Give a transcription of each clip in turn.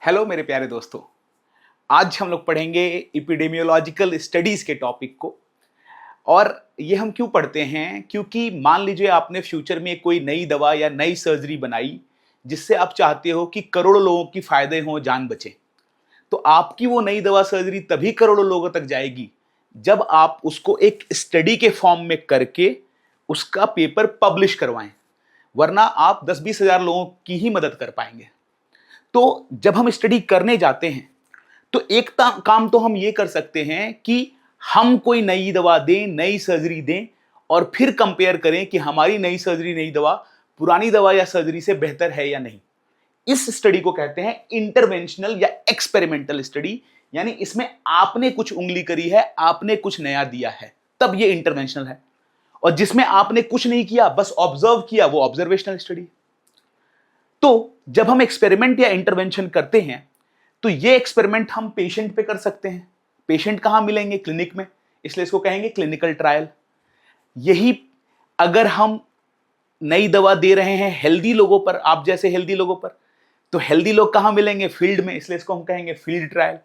Hello मेरे प्यारे दोस्तों। आज हम लोग पढ़ेंगे एपिडेमियोलॉजिकल स्टडीज के टॉपिक को। और ये हम क्यों पढ़ते हैं? क्योंकि मान लीजिए आपने फ्यूचर में कोई नई दवा या नई सर्जरी बनाई जिससे आप चाहते हो कि करोड़ों लोगों की फायदे हों, जान बचे। तो आपकी वो नई दवा सर्जरी तभी करोड़ों लोगों तक जाएगी जब आप उसको एक स्टडी के फॉर्म में करके उसका पेपर पब्लिश करवाएं, वरना आप 10-20 हजार लोगों की ही मदद कर पाएंगे। तो जब हम स्टडी करने जाते हैं तो एक काम तो हम ये कर सकते हैं कि हम कोई नई दवा दें, नई सर्जरी दें और फिर कंपेयर करें कि हमारी नई सर्जरी, नई दवा पुरानी दवा या सर्जरी से बेहतर है या नहीं। इस स्टडी को कहते हैं इंटरवेंशनल या एक्सपेरिमेंटल स्टडी। यानी इसमें आपने कुछ उंगली करी है, आपने कुछ नया दिया है, तब ये इंटरवेंशनल है। और जिसमें आपने कुछ नहीं किया, बस ऑब्जर्व किया, वो ऑब्जर्वेशनल स्टडी। तो जब हम एक्सपेरिमेंट या इंटरवेंशन करते हैं तो ये एक्सपेरिमेंट हम पेशेंट पे कर सकते हैं। पेशेंट कहां मिलेंगे? क्लिनिक में, इसलिए इसको कहेंगे क्लिनिकल ट्रायल। यही अगर हम नई दवा दे रहे हैं हेल्दी लोगों पर, आप जैसे हेल्दी लोगों पर, तो हेल्दी लोग कहां मिलेंगे? फील्ड में, इसलिए इसको हम कहेंगे फील्ड ट्रायल,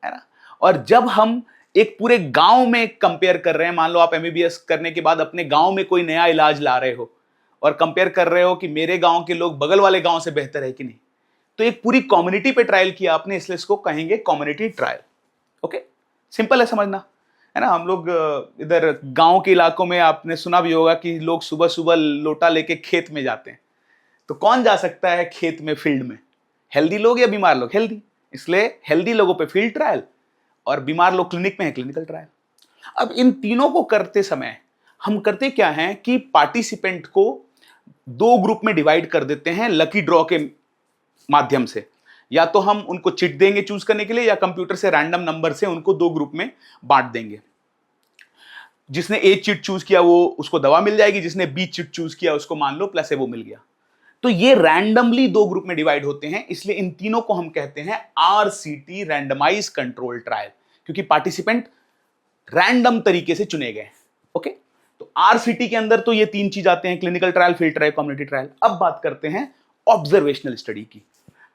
है ना। और जब हम एक पूरे गांव में कंपेयर कर रहे हैं, मान लो आप एमबीबीएस करने के बाद अपने गांव में कोई नया इलाज ला रहे हो और कंपेयर कर रहे हो कि मेरे गांव के लोग बगल वाले गांव से बेहतर है कि नहीं, तो एक पूरी कम्युनिटी पे ट्रायल किया आपने, इसलिए इसको कहेंगे कम्युनिटी ट्रायल। ओके, सिंपल है समझना, है ना। हम लोग इधर गांव के इलाकों में आपने सुना भी होगा कि लोग सुबह सुबह लोटा लेके खेत में जाते हैं। तो कौन जा सकता है खेत में, फील्ड में? हेल्दी लोग या बीमार लोग? हेल्दी, इसलिए हेल्दी लोगों पे फील्ड ट्रायल और बीमार लोग क्लिनिक में है क्लिनिकल ट्रायल। अब इन तीनों को करते समय हम करते क्या है कि पार्टिसिपेंट को दो ग्रुप में डिवाइड कर देते हैं लकी ड्रॉ के माध्यम से। या तो हम उनको चिट देंगे चूज करने के लिए, या कंप्यूटर से रैंडम नंबर से उनको दो ग्रुप में बांट देंगे। जिसने ए चिट चूज किया वो उसको दवा मिल जाएगी, जिसने बी चिट चूज किया उसको मान लो प्लेसेबो मिल गया। तो ये रैंडमली दो ग्रुप में डिवाइड होते हैं, इसलिए इन तीनों को हम कहते हैं आरसीटी, रैंडमाइज कंट्रोल ट्रायल, क्योंकि पार्टिसिपेंट रैंडम तरीके से चुने गए। ओके, तो आरसीटी के अंदर तो ये तीन चीज आते हैं, clinical trial, field trial, community trial. अब बात करते हैं ऑब्जर्वेशनल स्टडी की।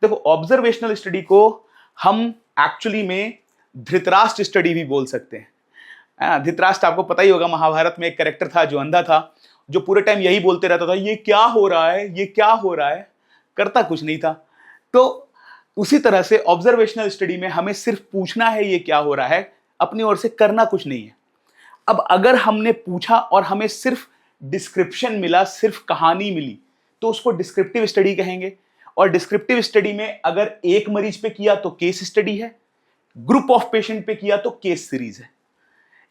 देखो, ऑब्जर्वेशनल स्टडी को हम एक्चुअली में धृतराष्ट्र स्टडी भी बोल सकते हैं। धृतराष्ट्र आपको पता ही होगा, महाभारत में एक कैरेक्टर था जो अंधा था, जो पूरे टाइम यही बोलते रहता था, ये क्या हो रहा है, ये क्या हो रहा है, करता कुछ नहीं था। तो उसी तरह से ऑब्जर्वेशनल स्टडी में हमें सिर्फ पूछना है ये क्या हो रहा है, अपनी ओर से करना कुछ नहीं है। अब अगर हमने पूछा और हमें सिर्फ डिस्क्रिप्शन मिला, सिर्फ कहानी मिली, तो उसको डिस्क्रिप्टिव स्टडी कहेंगे। और डिस्क्रिप्टिव स्टडी में अगर एक मरीज पे किया तो केस स्टडी है, ग्रुप ऑफ पेशेंट पे किया तो केस सीरीज है।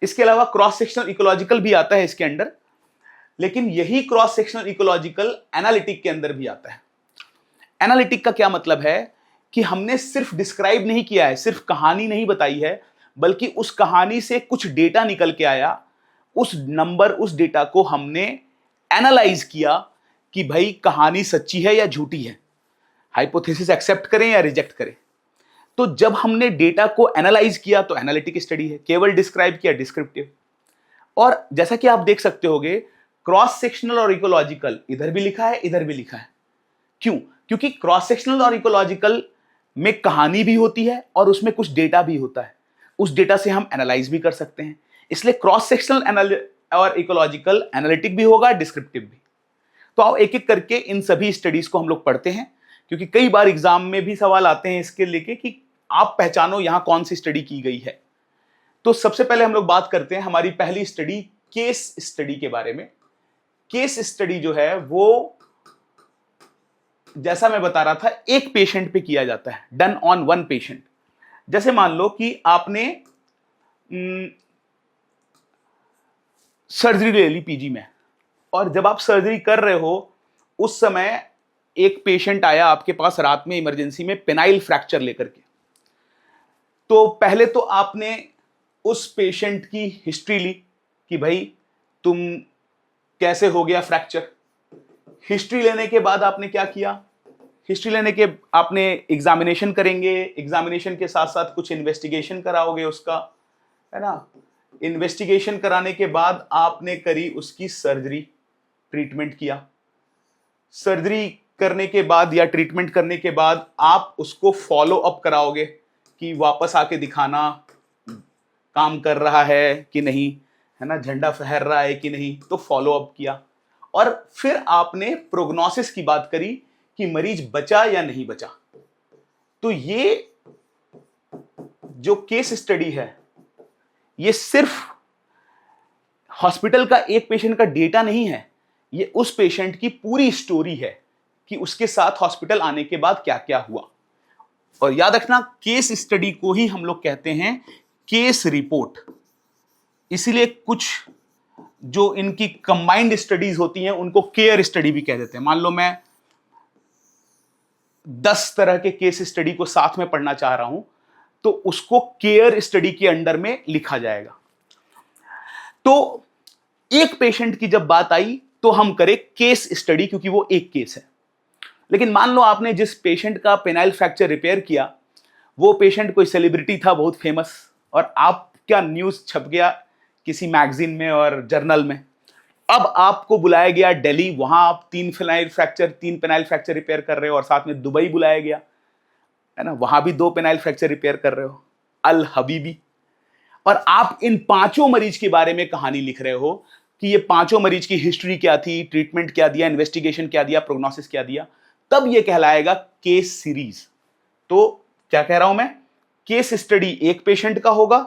इसके अलावा क्रॉस सेक्शनल इकोलॉजिकल भी आता है इसके अंदर, लेकिन यही क्रॉस सेक्शनल इकोलॉजिकल एनालिटिक के अंदर भी आता है। एनालिटिक का क्या मतलब है कि हमने सिर्फ डिस्क्राइब नहीं किया है, सिर्फ कहानी नहीं बताई है, बल्कि उस कहानी से कुछ डेटा निकल के आया, उस नंबर, उस डेटा को हमने एनालाइज किया कि भाई कहानी सच्ची है या झूठी है, हाइपोथेसिस एक्सेप्ट करें या रिजेक्ट करें। तो जब हमने डेटा को एनालाइज किया तो एनालिटिक स्टडी है, केवल डिस्क्राइब किया डिस्क्रिप्टिव। और जैसा कि आप देख सकते होगे, क्रॉस सेक्शनल और इकोलॉजिकल इधर भी लिखा है, इधर भी लिखा है। क्यों? क्योंकि क्रॉस सेक्शनल और इकोलॉजिकल में कहानी भी होती है और उसमें कुछ डेटा भी होता है, उस डेटा से हम एनालाइज भी कर सकते हैं। इसलिए क्रॉस सेक्शनल और इकोलॉजिकल एनालिटिक भी होगा, डिस्क्रिप्टिव भी। तो आओ एक एक करके इन सभी स्टडीज को हम लोग पढ़ते हैं, क्योंकि कई बार एग्जाम में भी सवाल आते हैं इसके लेके कि आप पहचानो यहां कौन सी स्टडी की गई है। तो सबसे पहले हम लोग बात करते हैं हमारी पहली स्टडी, केस स्टडी के बारे में। केस स्टडी जो है वो, जैसा मैं बता रहा था, एक पेशेंट पे किया जाता है, डन ऑन वन पेशेंट। जैसे मान लो कि आपने सर्जरी ले ली पीजी में, और जब आप सर्जरी कर रहे हो उस समय एक पेशेंट आया आपके पास रात में इमरजेंसी में पेनाइल फ्रैक्चर लेकर के। तो पहले तो आपने उस पेशेंट की हिस्ट्री ली कि भाई तुम कैसे हो गया फ्रैक्चर। हिस्ट्री लेने के बाद आपने क्या किया? हिस्ट्री लेने के आपने एग्जामिनेशन करेंगे, एग्जामिनेशन के साथ साथ कुछ इन्वेस्टिगेशन कराओगे उसका, है ना। इन्वेस्टिगेशन कराने के बाद आपने करी उसकी सर्जरी, ट्रीटमेंट किया। सर्जरी करने के बाद या ट्रीटमेंट करने के बाद आप उसको फॉलो अप कराओगे कि वापस आके दिखाना काम कर रहा है कि नहीं, है ना, झंडा फहर रहा है कि नहीं, तो फॉलो अप किया। और फिर आपने प्रोग्नोसिस की बात करी कि मरीज बचा या नहीं बचा। तो ये जो केस स्टडी है, ये सिर्फ हॉस्पिटल का एक पेशेंट का डेटा नहीं है, ये उस पेशेंट की पूरी स्टोरी है कि उसके साथ हॉस्पिटल आने के बाद क्या क्या हुआ। और याद रखना, केस स्टडी को ही हम लोग कहते हैं केस रिपोर्ट। इसीलिए कुछ जो इनकी कंबाइंड स्टडीज होती हैं उनको केयर स्टडी भी कह देते हैं। मान लो मैं 10 तरह के केस स्टडी को साथ में पढ़ना चाह रहा हूं, तो उसको केयर स्टडी के अंडर में लिखा जाएगा। तो एक पेशेंट की जब बात आई तो हम करें केस स्टडी, क्योंकि वो एक केस है। लेकिन मान लो आपने जिस पेशेंट का पेनाइल फ्रैक्चर रिपेयर किया, वो पेशेंट कोई सेलिब्रिटी था, बहुत फेमस, और आपका न्यूज छप गया किसी मैगजीन में और जर्नल में। अब आपको बुलाया गया दिल्ली, वहां आप 3 पेनाइल फ्रैक्चर रिपेयर कर रहे हो, और साथ में दुबई बुलाया गया, है ना, वहां भी 2 पेनाइल फ्रैक्चर रिपेयर कर रहे हो, अल हबीबी। और आप इन 5 मरीज के बारे में कहानी लिख रहे हो कि ये 5 मरीज की हिस्ट्री क्या थी, ट्रीटमेंट क्या दिया, इन्वेस्टिगेशन क्या दिया, प्रोग्नोसिस क्या दिया, तब ये कहलाएगा केस सीरीज। तो क्या कह रहा हूं मैं, केस स्टडी एक पेशेंट का होगा,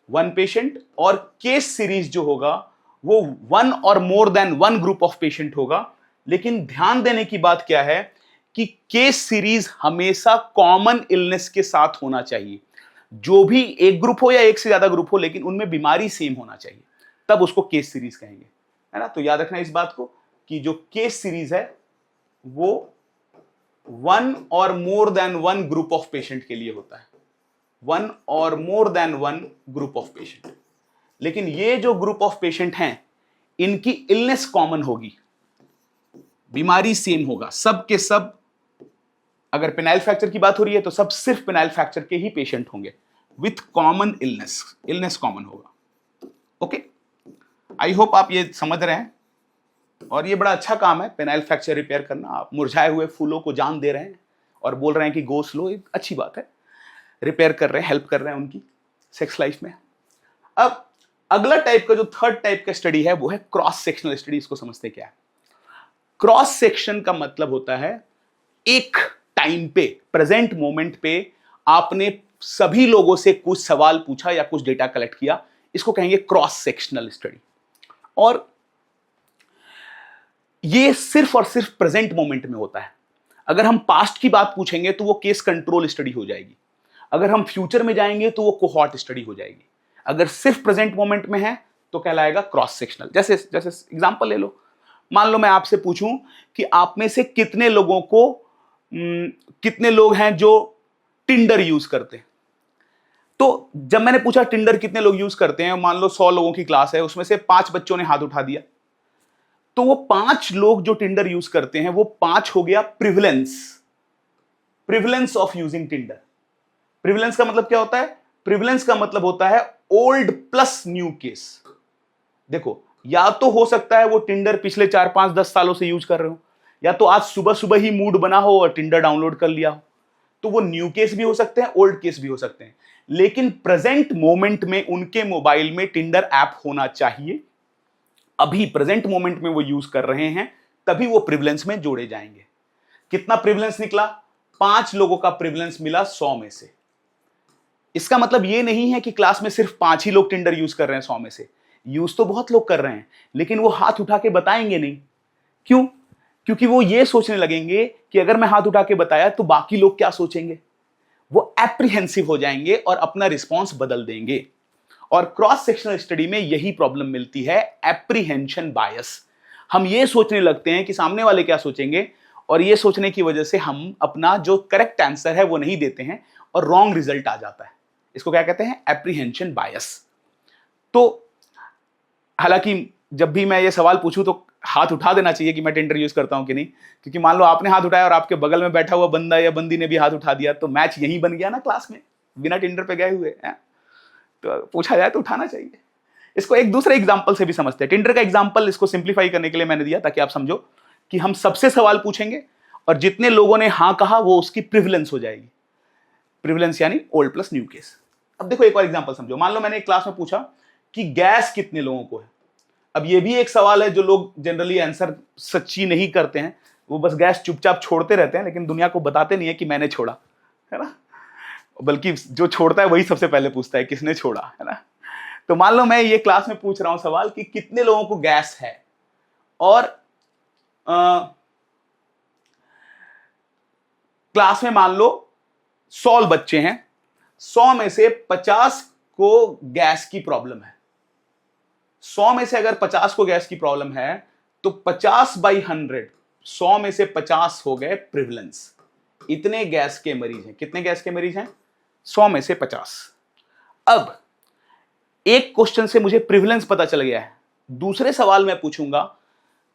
1 पेशेंट, और केस सीरीज जो होगा वो 1 और more than 1 group of patient होगा। लेकिन ध्यान देने की बात क्या है कि केस सीरीज हमेशा कॉमन इलनेस के साथ होना चाहिए। जो भी एक ग्रुप हो या एक से ज्यादा ग्रुप हो, लेकिन उनमें बीमारी सेम होना चाहिए, तब उसको केस सीरीज कहेंगे, है ना। तो याद रखना इस बात को कि जो केस सीरीज है वो 1 और more than 1 group of patient के लिए होता है, 1 और more than 1 group of patient. लेकिन ये जो ग्रुप ऑफ पेशेंट हैं, इनकी इलनेस कॉमन होगी, बीमारी सेम होगा, सब के सब। अगर पेनाइल फ्रैक्चर की बात हो रही है तो सब सिर्फ पेनाइल फ्रैक्चर के ही पेशेंट होंगे विथ कॉमन इलनेस कॉमन होगा। ओके, आई होप आप ये समझ रहे हैं। और ये बड़ा अच्छा काम है पेनाइल फ्रैक्चर रिपेयर करना। आप मुरझाए हुए फूलों को जान दे रहे हैं और बोल रहे हैं कि गो स्लो, एक अच्छी बात है। रिपेयर कर रहे हैं, हेल्प कर रहे हैं उनकी सेक्स लाइफ में। अब अगला टाइप का, जो थर्ड टाइप का स्टडी है, वो है क्रॉस सेक्शनल स्टडी। इसको समझते क्या है? क्रॉस सेक्शन का मतलब होता है एक टाइम पे, प्रेजेंट मोमेंट पे आपने सभी लोगों से कुछ सवाल पूछा या कुछ डेटा कलेक्ट किया, इसको कहेंगे क्रॉस सेक्शनल स्टडी। और ये सिर्फ और सिर्फ प्रेजेंट मोमेंट में होता है। अगर हम पास्ट की बात पूछेंगे तो वो केस कंट्रोल स्टडी हो जाएगी, अगर हम फ्यूचर में जाएंगे तो वो कोहॉर्ट स्टडी हो जाएगी। अगर सिर्फ प्रेजेंट मोमेंट में है तो कहलाएगा क्रॉस सेक्शनल। जैसे एग्जांपल ले लो, मान लो मैं आपसे पूछूं कि आप में से कितने लोग हैं जो टिंडर यूज करते हैं। तो जब मैंने पूछा टिंडर कितने लोग यूज करते हैं, मान लो 100 लोगों की क्लास है, उसमें से 5 बच्चों ने हाथ उठा दिया, तो वो 5 लोग जो टिंडर यूज करते हैं, वो 5 हो गया prevalence of using Tinder. Prevalence का मतलब क्या होता है? प्रिविलेंस का मतलब होता है ओल्ड प्लस न्यू केस। देखो, या तो हो सकता है वो टिंडर पिछले 4, 5, 10 सालों से यूज कर रहे हो, या तो आज सुबह सुबह ही मूड बना हो और टिंडर डाउनलोड कर लिया हो। तो वो न्यू केस भी हो सकते हैं, ओल्ड केस भी हो सकते हैं। लेकिन प्रेजेंट मोमेंट में उनके मोबाइल में टिंडर ऐप होना चाहिए। अभी प्रेजेंट मोमेंट में वो यूज कर रहे हैं, तभी वो प्रिविलेंस में जोड़े जाएंगे। कितना प्रिविलेंस निकला? 5 लोगों का प्रिविलेंस मिला 100 में से। इसका मतलब ये नहीं है कि क्लास में सिर्फ 5 ही लोग टिंडर यूज कर रहे हैं 100 में से। यूज तो बहुत लोग कर रहे हैं, लेकिन वो हाथ उठा के बताएंगे नहीं। क्यों? क्योंकि वो ये सोचने लगेंगे कि अगर मैं हाथ उठा के बताया तो बाकी लोग क्या सोचेंगे। वो एप्रीहेंसिव हो जाएंगे और अपना रिस्पॉन्स बदल देंगे। और क्रॉस सेक्शनल स्टडी में यही प्रॉब्लम मिलती है, एप्रीहेंशन बायस। हम ये सोचने लगते हैं कि सामने वाले क्या सोचेंगे, और ये सोचने की वजह से हम अपना जो करेक्ट आंसर है वो नहीं देते हैं और रॉन्ग रिजल्ट आ जाता है। इसको क्या कहते हैं? एप्रीहेंशन बायस। तो हालांकि जब भी मैं ये सवाल पूछूं तो हाथ उठा देना चाहिए कि मैं टिंडर यूज करता हूं कि नहीं, क्योंकि मान लो आपने हाथ उठाया और आपके बगल में बैठा हुआ बंदा या बंदी ने भी हाथ उठा दिया, तो मैच यही बन गया ना क्लास में, बिना टिंडर पे गए हुए हैं। तो पूछा जाए तो उठाना चाहिए। इसको एक दूसरे एग्जाम्पल से भी समझते हैं। टिंडर का एग्जाम्पल इसको सिंप्लीफाई करने के लिए मैंने दिया, ताकि आप समझो कि हम सबसे सवाल पूछेंगे और जितने लोगों ने हां कहा वो उसकी प्रिविलेंस हो जाएगी। प्रिविलेंस यानी ओल्ड प्लस न्यू केस। अब देखो एक और एग्जांपल समझो। मान लो मैंने एक क्लास में पूछा कि गैस कितने लोगों को है। अब ये भी एक सवाल है जो लोग जनरली आंसर सच्ची नहीं करते हैं, वो बस गैस चुपचाप छोड़ते रहते हैं, लेकिन दुनिया को बताते नहीं है कि मैंने छोड़ा, है ना। बल्कि जो छोड़ता है वही सबसे पहले पूछता है किसने छोड़ा, है ना। तो मान लो मैं ये क्लास में पूछ रहा हूं सवाल कि कितने लोगों को गैस है, और क्लास में मान लो 100 बच्चे हैं, 100 में से 50 को गैस की प्रॉब्लम है। 100 में से अगर 50 को गैस की प्रॉब्लम है तो 50/100, 100 में से 50 हो गए प्रिविलेंस। इतने गैस के मरीज हैं। कितने गैस के मरीज हैं? 100 में से 50। अब एक क्वेश्चन से मुझे प्रिविलेंस पता चल गया है, दूसरे सवाल में पूछूंगा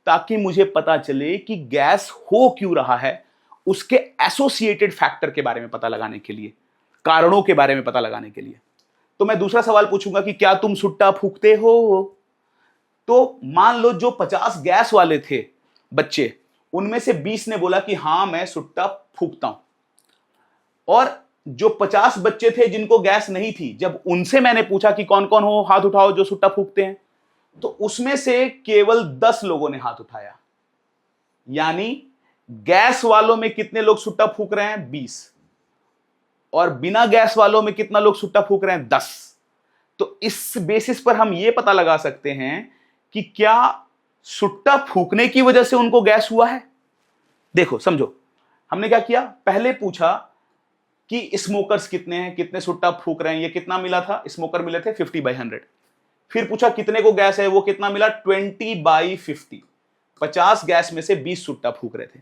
ताकि मुझे पता चले कि गैस हो क्यों रहा है, उसके एसोसिएटेड फैक्टर के बारे में पता लगाने के लिए, कारणों के बारे में पता लगाने के लिए। तो मैं दूसरा सवाल पूछूंगा कि क्या तुम सुट्टा फूंकते हो? तो मान लो जो 50 गैस वाले थे बच्चे, उनमें से 20 ने बोला कि हां मैं सुट्टा फूंकता हूं, और जो 50 बच्चे थे जिनको गैस नहीं थी, जब उनसे मैंने पूछा कि कौन कौन हो हाथ उठाओ जो सुट्टा फूंकते हैं, तो उसमें से केवल 10 लोगों ने हाथ उठाया। यानी गैस वालों में कितने लोग सुट्टा फूंक रहे हैं? 20। और बिना गैस वालों में कितना लोग सुट्टा फूंक रहे हैं? 10। तो इस बेसिस पर हम यह पता लगा सकते हैं कि क्या सुट्टा फूंकने की वजह से उनको गैस हुआ है। देखो समझो, हमने क्या किया, पहले पूछा कि स्मोकर्स कितने हैं, कितने सुट्टा फूंक रहे हैं, ये कितना मिला था, स्मोकर मिले थे 50/100। फिर पूछा कितने को गैस है, वो कितना मिला 20/50। 50 गैस में से 20 सुट्टा फूंक रहे थे,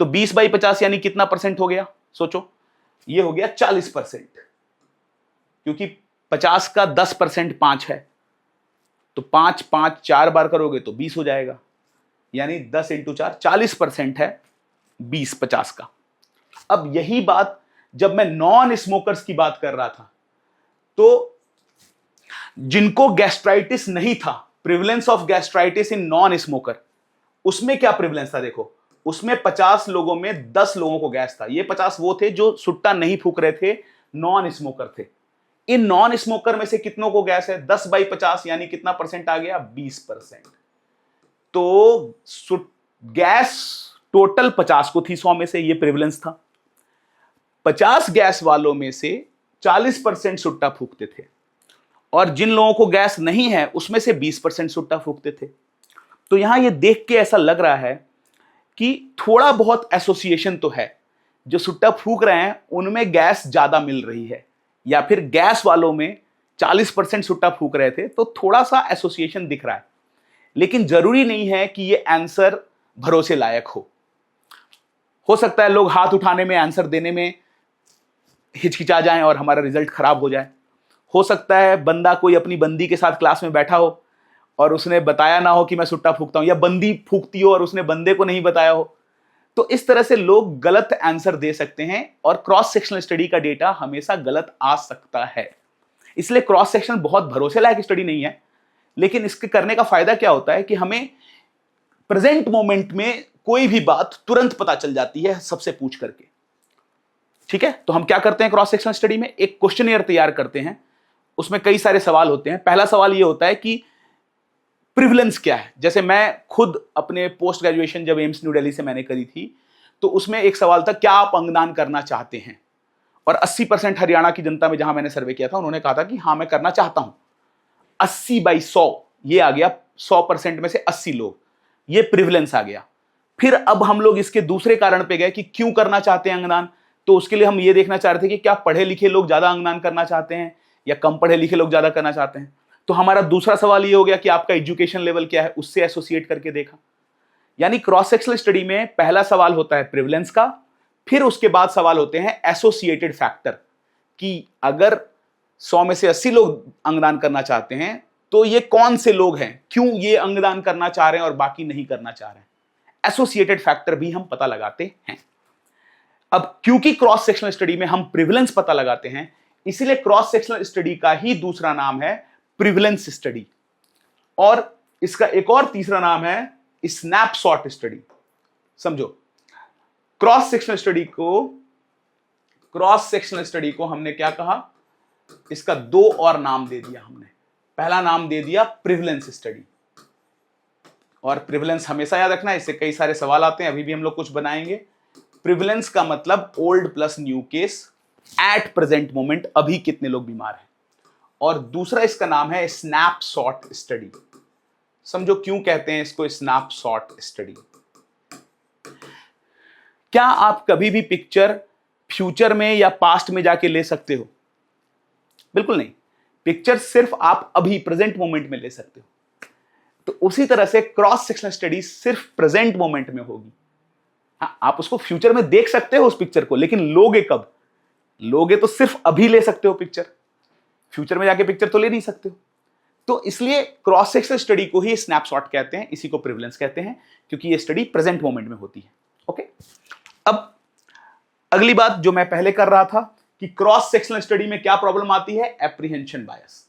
तो 20/50 यानी कितना परसेंट हो गया? सोचो, ये हो गया 40%, क्योंकि 50 का 10% 5 है, तो 5 5 4 बार करोगे तो 20 हो जाएगा, यानी 10 × 4 40% है 20 50 का। अब यही बात जब मैं नॉन स्मोकर्स की बात कर रहा था, तो जिनको गैस्ट्राइटिस नहीं था, prevalence of gastritis in non smoker, उसमें क्या प्रिवलेंस था? देखो, उसमें 50 लोगों में 10 लोगों को गैस था। ये 50 वो थे जो सुट्टा नहीं फूंक रहे थे, नॉन स्मोकर थे। इन नॉन स्मोकर में से कितनों को गैस है? 10/50 यानी कितना परसेंट आ गया? 20%। तो गैस टोटल 50 को थी 100 में से, ये प्रिवलेंस था। 50 गैस वालों में से 40% सुट्टा फूंकते थे, और जिन लोगों को गैस नहीं है उसमें से 20% सुट्टा फूंकते थे। तो यहां ये देख के ऐसा लग रहा है कि थोड़ा बहुत एसोसिएशन तो है। जो सुट्टा फूंक रहे हैं उनमें गैस ज्यादा मिल रही है, या फिर गैस वालों में 40% सुट्टा फूंक रहे थे, तो थोड़ा सा एसोसिएशन दिख रहा है। लेकिन जरूरी नहीं है कि ये आंसर भरोसे लायक हो सकता है लोग हाथ उठाने में, आंसर देने में हिचकिचा जाएं और हमारा रिजल्ट खराब हो जाए। हो सकता है बंदा कोई अपनी बंदी के साथ क्लास में बैठा हो और उसने बताया ना हो कि मैं सुट्टा फूंकता हूं, या बंदी फूंकती हो और उसने बंदे को नहीं बताया हो। तो इस तरह से लोग गलत आंसर दे सकते हैं, और क्रॉस सेक्शनल स्टडी का डेटा हमेशा गलत आ सकता है। इसलिए क्रॉस सेक्शनल बहुत भरोसे लायक स्टडी नहीं है, लेकिन इसके करने का फायदा क्या होता है कि हमें प्रेजेंट मोमेंट में कोई भी बात तुरंत पता चल जाती है सबसे पूछ करके। ठीक है, तो हम क्या करते हैं क्रॉस सेक्शनल स्टडी में, एक क्वेश्चनियर तैयार करते हैं। उसमें कई सारे सवाल होते हैं। पहला सवाल यह होता है कि प्रिविलेंस क्या है। जैसे मैं खुद अपने पोस्ट ग्रेजुएशन जब एम्स न्यू दिल्ली से मैंने करी थी, तो उसमें एक सवाल था, क्या आप अंगदान करना चाहते हैं? और 80% हरियाणा की जनता में जहां मैंने सर्वे किया था, उन्होंने कहा था कि हाँ मैं करना चाहता हूं। 80/100 ये आ गया, 100% में से 80 लोग, ये प्रिविलेंस आ गया। फिर अब हम लोग इसके दूसरे कारण पे गए कि क्यों करना चाहते हैं अंगदान। तो उसके लिए हम ये देखना चाह रहे थे कि क्या पढ़े लिखे लोग ज्यादा अंगदान करना चाहते हैं या कम पढ़े लिखे लोग ज्यादा करना चाहते हैं। तो हमारा दूसरा सवाल ये हो गया कि आपका एजुकेशन लेवल क्या है, उससे एसोसिएट करके देखा। यानी क्रॉस सेक्शनल स्टडी में पहला सवाल होता है प्रिविलेंस का, फिर उसके बाद सवाल होते हैं एसोसिएटेड फैक्टर, कि अगर 100 में से 80 लोग अंगदान करना चाहते हैं तो ये कौन से लोग हैं, क्यों ये अंगदान करना चाह रहे हैं और बाकी नहीं करना चाह रहे हैं। एसोसिएटेड फैक्टर भी हम पता लगाते हैं। अब क्योंकि क्रॉस सेक्शनल स्टडी में हम प्रिविलेंस पता लगाते हैं, इसीलिए क्रॉस सेक्शनल स्टडी का ही दूसरा नाम है प्रिविलेंस स्टडी, और इसका एक और तीसरा नाम है स्नैपशॉट स्टडी। समझो, क्रॉस सेक्शनल स्टडी को हमने क्या कहा, इसका दो और नाम दे दिया हमने। पहला नाम दे दिया प्रिवलेंस स्टडी, और प्रिवलेंस हमेशा याद रखना, इससे कई सारे सवाल आते हैं, अभी भी हम लोग कुछ बनाएंगे। प्रिवलेंस का मतलब old plus new case, at present moment अभी कितने लोग बीमार हैं। और दूसरा इसका नाम है स्नैपशॉट स्टडी। समझो क्यों कहते हैं इसको स्नैपशॉट स्टडी। क्या आप कभी भी पिक्चर फ्यूचर में या पास्ट में जाके ले सकते हो? बिल्कुल नहीं। पिक्चर सिर्फ आप अभी प्रेजेंट मोमेंट में ले सकते हो। तो उसी तरह से क्रॉस सेक्शनल स्टडी सिर्फ प्रेजेंट मोमेंट में होगी। हाँ, आप उसको फ्यूचर में देख सकते हो उस पिक्चर को, लेकिन लोगे कब? लोगे तो सिर्फ अभी ले सकते हो पिक्चर, फ्यूचर में जाके पिक्चर तो ले नहीं सकते हो। तो इसलिए क्रॉस सेक्शनल स्टडी को ही स्नैपशॉट कहते हैं, इसी को प्रिवलेंस कहते हैं, क्योंकि ये स्टडी प्रेजेंट मोमेंट में होती है। ओके, अब अगली बात जो मैं पहले कर रहा था कि क्रॉस सेक्शनल स्टडी में क्या प्रॉब्लम आती है, एप्रीहेंशन बायस।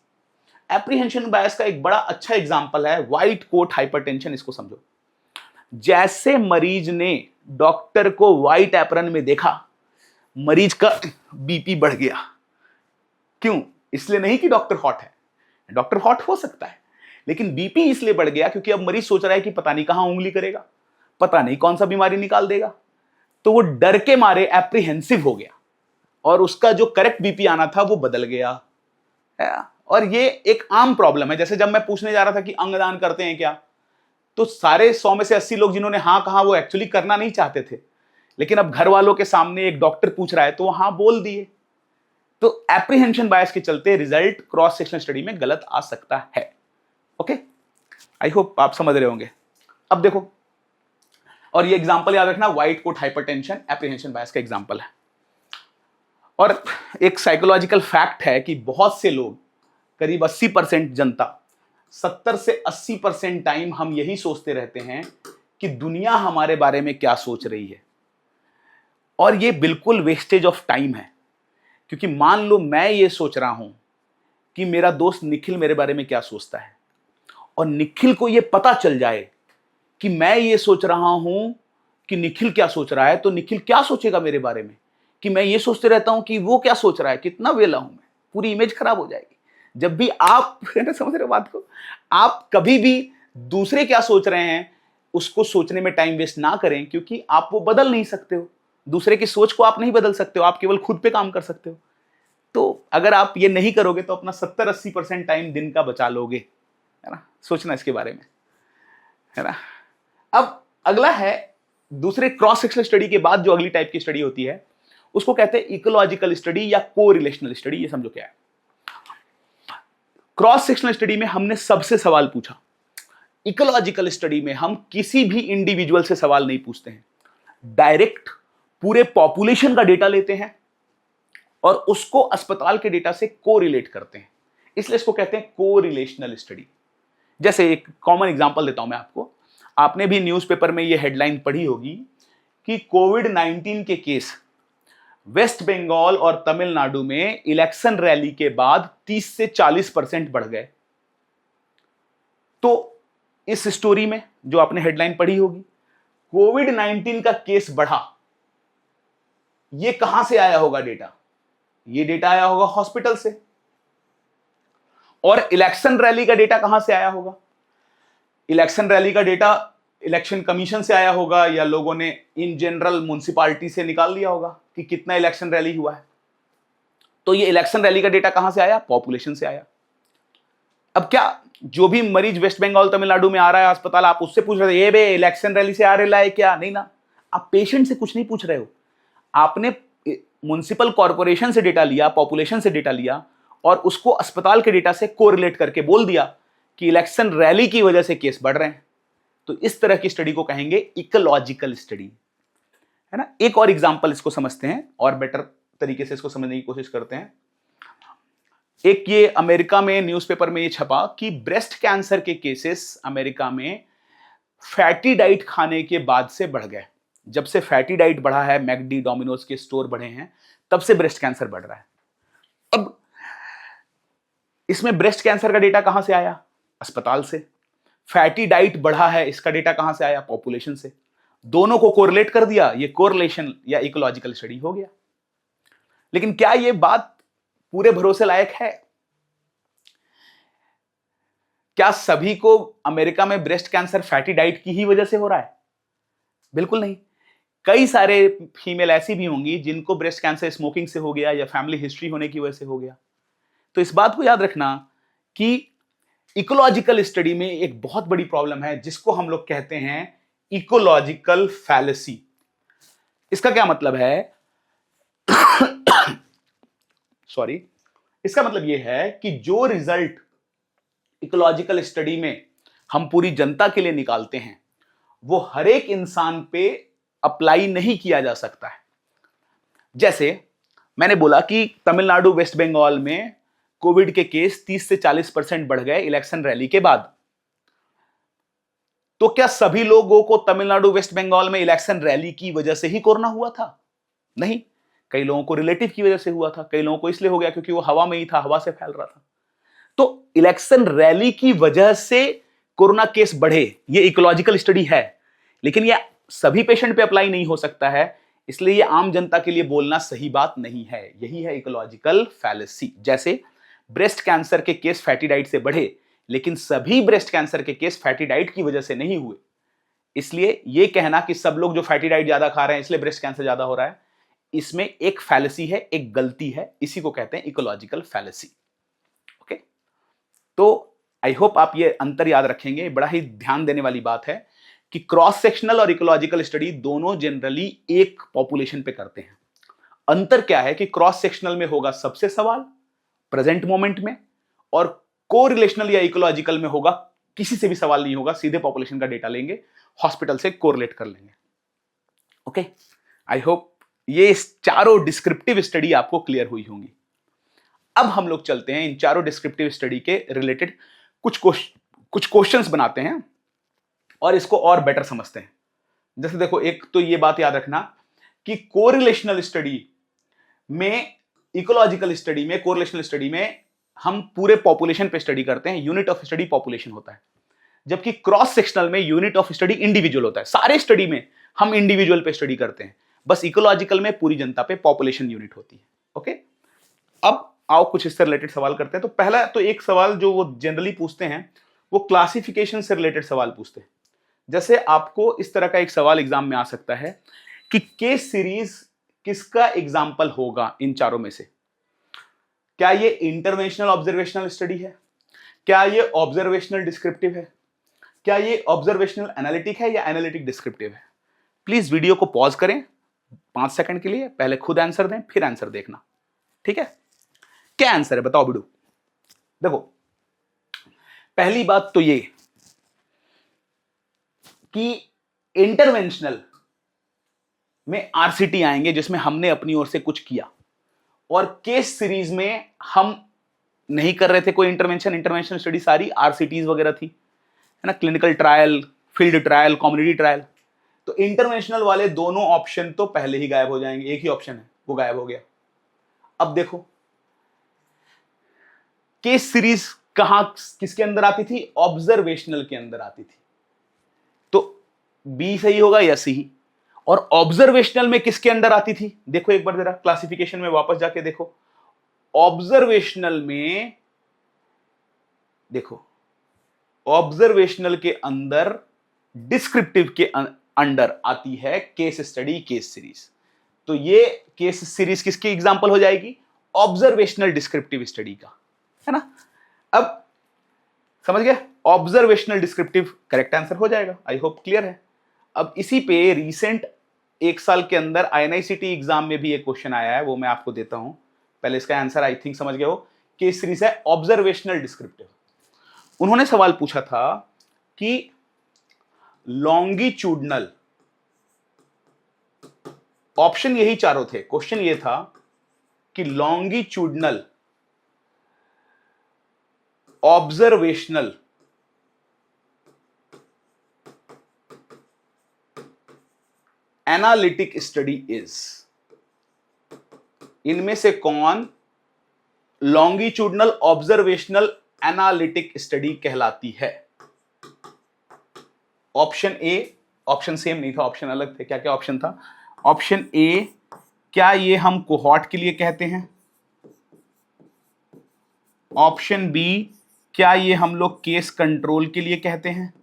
एप्रीहेंशन बायस का एक बड़ा अच्छा एग्जांपल है व्हाइट कोट हाइपरटेंशन। इसको समझो, जैसे मरीज ने डॉक्टर को व्हाइट एप्रन में देखा, मरीज का बीपी बढ़ गया। क्यों? इसलिए नहीं कि डॉक्टर हॉट है, डॉक्टर हॉट हो सकता है, लेकिन बीपी इसलिए बढ़ गया क्योंकि अब मरीज सोच रहा है कि पता नहीं कहां उंगली करेगा, पता नहीं कौन सा बीमारी निकाल देगा। तो वो डर के मारे एप्रीहेंसिव हो गया और उसका जो करेक्ट बीपी आना था वो बदल गया। और ये एक आम प्रॉब्लम है। जैसे जब मैं पूछने जा रहा था कि अंगदान करते हैं क्या, तो सारे 100 में से 80 लोग जिन्होंने हाँ कहा वो एक्चुअली करना नहीं चाहते थे, लेकिन अब घर वालों के सामने एक डॉक्टर पूछ रहा है तो वो हाँ बोल दिए। तो एप्रीहेंशन बायस के चलते रिजल्ट क्रॉस सेक्शनल स्टडी में गलत आ सकता है। ओके, आई होप आप समझ रहे होंगे। अब देखो, और ये एग्जांपल याद रखना, व्हाइट कोट हाइपरटेंशन एप्रीहेंशन बायस का एग्जांपल है। और एक साइकोलॉजिकल फैक्ट है कि बहुत से लोग, करीब 80% जनता, 70 से 80% टाइम हम यही सोचते रहते हैं कि दुनिया हमारे बारे में क्या सोच रही है। और ये बिल्कुल वेस्टेज ऑफ टाइम है, क्योंकि मान लो मैं ये सोच रहा हूं कि मेरा दोस्त निखिल मेरे बारे में क्या सोचता है, और निखिल को ये पता चल जाए कि मैं ये सोच रहा हूं कि निखिल क्या सोच रहा है, तो निखिल क्या सोचेगा मेरे बारे में, कि मैं ये सोचते रहता हूं कि वो क्या सोच रहा है, कितना वेला हूं मैं, पूरी इमेज खराब हो जाएगी। जब भी आप समझ रहे हो बात को, आप कभी भी दूसरे क्या सोच रहे हैं उसको सोचने में टाइम वेस्ट ना करें, क्योंकि आप वो बदल नहीं सकते हो। दूसरे की सोच को आप नहीं बदल सकते हो, आप केवल खुद पे काम कर सकते हो। तो अगर आप ये नहीं करोगे तो अपना 70-80% टाइम दिन का बचा लोगे, है ना। सोचना इसके बारे में, है ना। अब अगला है, दूसरे क्रॉस सेक्शनल स्टडी के बाद जो अगली टाइप की स्टडी होती है उसको कहते हैं इकोलॉजिकल स्टडी या को रिलेशनल स्टडी। ये समझो क्या है। क्रॉस सेक्शनल स्टडी में हमने सबसे सवाल पूछा, इकोलॉजिकल स्टडी में हम किसी भी इंडिविजुअल से सवाल नहीं पूछते हैं, डायरेक्ट पूरे पॉपुलेशन का डेटा लेते हैं और उसको अस्पताल के डेटा से कोरिलेट करते हैं, इसलिए इसको कहते हैं कोरिलेशनल स्टडी। जैसे एक कॉमन एग्जांपल देता हूं मैं आपको, आपने भी न्यूज़पेपर में ये हेडलाइन पढ़ी होगी कि कोविड-19 के केस वेस्ट बंगाल और तमिलनाडु में इलेक्शन रैली के बाद 30 से 40% बढ़ गए। तो इस स्टोरी में जो आपने हेडलाइन पढ़ी होगी, कोविड-19 का केस बढ़ा, ये कहां से आया होगा डेटा? ये डेटा आया होगा हॉस्पिटल से। और इलेक्शन रैली का डेटा कहां से आया होगा? इलेक्शन रैली का डेटा इलेक्शन कमीशन से आया होगा, या लोगों ने इन जनरल म्युनिसिपैलिटी से निकाल लिया होगा कि कितना इलेक्शन रैली हुआ है। तो ये इलेक्शन रैली का डेटा कहां से आया? पॉपुलेशन से आया। अब क्या जो भी मरीज वेस्ट बंगाल तमिलनाडु में आ रहा है अस्पताल, आप उससे पूछ रहे ये बे इलेक्शन रैली से आ रहा है क्या? नहीं ना, आप पेशेंट से कुछ नहीं पूछ रहे हो, आपने म्युनिसिपल कॉर्पोरेशन से डेटा लिया, पॉपुलेशन से डेटा लिया और उसको अस्पताल के डेटा से कोरिलेट करके बोल दिया कि इलेक्शन रैली की वजह से केस बढ़ रहे हैं। तो इस तरह की स्टडी को कहेंगे इकोलॉजिकल स्टडी, है ना। एक और एग्जांपल इसको समझते हैं और बेटर तरीके से इसको समझने की कोशिश करते हैं। एक ये अमेरिका में न्यूज़पेपर में ये छपा कि ब्रेस्ट कैंसर के केसेस अमेरिका में फैटी डाइट खाने के बाद से बढ़ गए। जब से फैटी डाइट बढ़ा है, मैकडी, डोमिनोज के स्टोर बढ़े हैं, तब से ब्रेस्ट कैंसर बढ़ रहा है। अब इसमें ब्रेस्ट कैंसर का डेटा कहां से आया? अस्पताल से। फैटी डाइट बढ़ा है, इसका डेटा कहां से आया? पॉपुलेशन से। दोनों को कोरिलेट कर दिया, ये कोरिलेशन या इकोलॉजिकल स्टडी हो गया। लेकिन क्या ये बात पूरे भरोसे लायक है? क्या सभी को अमेरिका में ब्रेस्ट कैंसर फैटी डाइट की ही वजह से हो रहा है? बिल्कुल नहीं। कई सारे फीमेल ऐसी भी होंगी जिनको ब्रेस्ट कैंसर स्मोकिंग से हो गया या फैमिली हिस्ट्री होने की वजह से हो गया। तो इस बात को याद रखना कि इकोलॉजिकल स्टडी में एक बहुत बड़ी प्रॉब्लम है जिसको हम लोग कहते हैं इकोलॉजिकल फैलेसी। इसका क्या मतलब है? सॉरी, इसका मतलब यह है कि जो रिजल्ट इकोलॉजिकल स्टडी में हम पूरी जनता के लिए निकालते हैं वो हर एक इंसान पे अप्लाई नहीं किया जा सकता है। जैसे मैंने बोला कि तमिलनाडु वेस्ट बंगाल में कोविड के केस 30 से 40% बढ़ गए इलेक्शन रैली के बाद। तो क्या सभी लोगों को तमिलनाडु वेस्ट बंगाल में इलेक्शन रैली की वजह से ही कोरोना हुआ था? नहीं, कई लोगों को रिलेटिव की वजह से हुआ था, कई लोगों को इसलिए हो गया क्योंकि वो हवा में ही था, हवा से फैल रहा था। तो इलेक्शन रैली की वजह से कोरोना केस बढ़े, ये इकोलॉजिकल स्टडी है, लेकिन ये सभी पेशेंट पे अप्लाई नहीं हो सकता है, इसलिए ये आम जनता के लिए बोलना सही बात नहीं है। यही है इकोलॉजिकल फैलेसी। जैसे ब्रेस्ट कैंसर के केस फैटी डाइट से बढ़े, लेकिन सभी ब्रेस्ट कैंसर के केस फैटी डाइट की वजह से नहीं हुए। इसलिए ये कहना कि सब लोग जो फैटी डाइट ज्यादा खा रहे हैं इसलिए ब्रेस्ट कैंसर ज्यादा हो रहा है, इसमें एक फैलेसी है, एक गलती है। इसी को कहते हैं इकोलॉजिकल फैलेसी। ओके, तो आई होप आप ये अंतर याद रखेंगे। बड़ा ही ध्यान देने वाली बात है कि क्रॉस सेक्शनल और इकोलॉजिकल स्टडी दोनों जनरली एक पॉपुलेशन पे करते हैं। अंतर क्या है कि क्रॉस सेक्शनल में होगा सबसे सवाल प्रेजेंट मोमेंट में, और कोरिलेशनल या इकोलॉजिकल में होगा किसी से भी सवाल नहीं होगा, सीधे पॉपुलेशन का डेटा लेंगे, हॉस्पिटल से कोरिलेट कर लेंगे। ओके, आई होप ये चारों डिस्क्रिप्टिव स्टडी आपको क्लियर हुई होंगी। अब हम लोग चलते हैं इन चारों डिस्क्रिप्टिव स्टडी के रिलेटेड कुछ क्वेश्चंस बनाते हैं और इसको और बेटर समझते हैं। जैसे देखो, एक तो ये बात याद रखना कि कोरिलेशनल स्टडी में, इकोलॉजिकल स्टडी में, कोरिलेशनल स्टडी में हम पूरे पॉपुलेशन पे स्टडी करते हैं, यूनिट ऑफ स्टडी पॉपुलेशन होता है, जबकि क्रॉस सेक्शनल में यूनिट ऑफ स्टडी इंडिविजुअल होता है। सारे स्टडी में हम इंडिविजुअल पे स्टडी करते हैं, बस इकोलॉजिकल में पूरी जनता पे पॉपुलेशन यूनिट होती है। ओके, अब आओ कुछ इससे रिलेटेड सवाल करते हैं। तो पहला तो एक सवाल जो वो जनरली पूछते हैं वो क्लासिफिकेशन से रिलेटेड सवाल पूछते हैं। जैसे आपको इस तरह का एक सवाल एग्जाम में आ सकता है कि केस सीरीज किसका एग्जाम्पल होगा इन चारों में से? क्या ये इंटरवेंशनल ऑब्जर्वेशनल स्टडी है? क्या ये ऑब्जर्वेशनल डिस्क्रिप्टिव है? क्या ये ऑब्जर्वेशनल एनालिटिक है या एनालिटिक डिस्क्रिप्टिव है? प्लीज वीडियो को पॉज करें 5 सेकंड के लिए, पहले खुद आंसर दें फिर आंसर देखना। ठीक है, क्या आंसर है बताओ बिडू? देखो, पहली बात तो ये कि इंटरवेंशनल में आरसीटी आएंगे जिसमें हमने अपनी ओर से कुछ किया, और केस सीरीज में हम नहीं कर रहे थे कोई इंटरवेंशन। इंटरवेंशन स्टडी सारी आरसीटीज वगैरह थी, है ना, clinical trial, field trial, community trial. तो इंटरवेंशनल वाले दोनों ऑप्शन तो पहले ही गायब हो जाएंगे, एक ही ऑप्शन है वो गायब हो गया। अब देखो, केस सीरीज कहां किसके अंदर आती थी? ऑब्जर्वेशनल के अंदर आती थी। तो बी सही होगा या सी? और ऑब्जर्वेशनल में किसके अंदर आती थी? देखो एक बार जरा क्लासिफिकेशन में वापस जाके देखो। ऑब्जर्वेशनल में देखो, ऑब्जर्वेशनल के अंदर डिस्क्रिप्टिव के अंडर आती है केस स्टडी, केस सीरीज। तो ये केस सीरीज किसकी एग्जांपल हो जाएगी? ऑब्जर्वेशनल डिस्क्रिप्टिव स्टडी का, है ना। अब समझ गया, ऑब्जर्वेशनल डिस्क्रिप्टिव करेक्ट आंसर हो जाएगा। आई होप क्लियर है। अब इसी पे रिसेंट 1 साल के अंदर आईएनआईसीटी एग्जाम में भी एक क्वेश्चन आया है, वो मैं आपको देता हूं। पहले इसका आंसर आई थिंक समझ गए हो। केस सीरीज है ऑब्जर्वेशनल डिस्क्रिप्टिव। उन्होंने सवाल पूछा था कि लॉन्गिट्यूडनल, ऑप्शन यही चारों थे, क्वेश्चन ये था कि longitudinal observational analytic study is, इनमें से कौन लॉन्गिट्यूडनल ऑब्जर्वेशनल एनालिटिक स्टडी कहलाती है? ऑप्शन ए ऑप्शन सेम नहीं था, ऑप्शन अलग थे। क्या क्या ऑप्शन था? ऑप्शन ए, क्या ये हम कोहॉर्ट के लिए कहते हैं? ऑप्शन बी, क्या ये हम लोग केस कंट्रोल के लिए कहते हैं?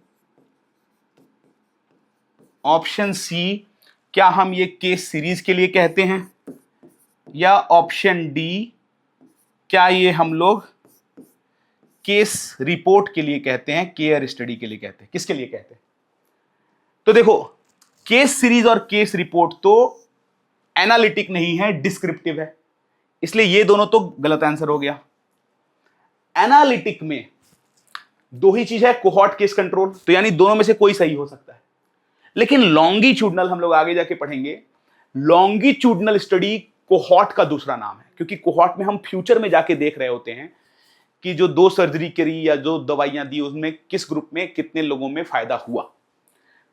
ऑप्शन सी, क्या हम ये केस सीरीज के लिए कहते हैं? या ऑप्शन डी, क्या ये हम लोग केस रिपोर्ट के लिए कहते हैं, केयर स्टडी के लिए कहते हैं? किसके लिए कहते हैं? तो देखो, केस सीरीज और केस रिपोर्ट तो एनालिटिक नहीं है, डिस्क्रिप्टिव है, इसलिए ये दोनों तो गलत आंसर हो गया। एनालिटिक में दो ही चीज है, कोहॉर्ट, केस कंट्रोल, तो यानी दोनों में से कोई सही हो सकता है। लेकिन लॉन्गिट्यूडनल हम लोग आगे जाके पढ़ेंगे, लॉन्गिट्यूडनल स्टडी कोहॉर्ट का दूसरा नाम है, क्योंकि कोहॉर्ट में हम फ्यूचर में जाके देख रहे होते हैं कि जो 2 सर्जरी करी या जो दवाइयां दी उसमें किस ग्रुप में कितने लोगों में फायदा हुआ,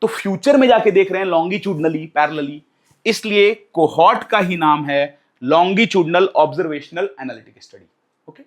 तो फ्यूचर में जाके देख रहे हैं लॉन्गिट्यूडनली, पैरेलली, इसलिए कोहॉर्ट का ही नाम है longitudinal observational analytic study. Okay.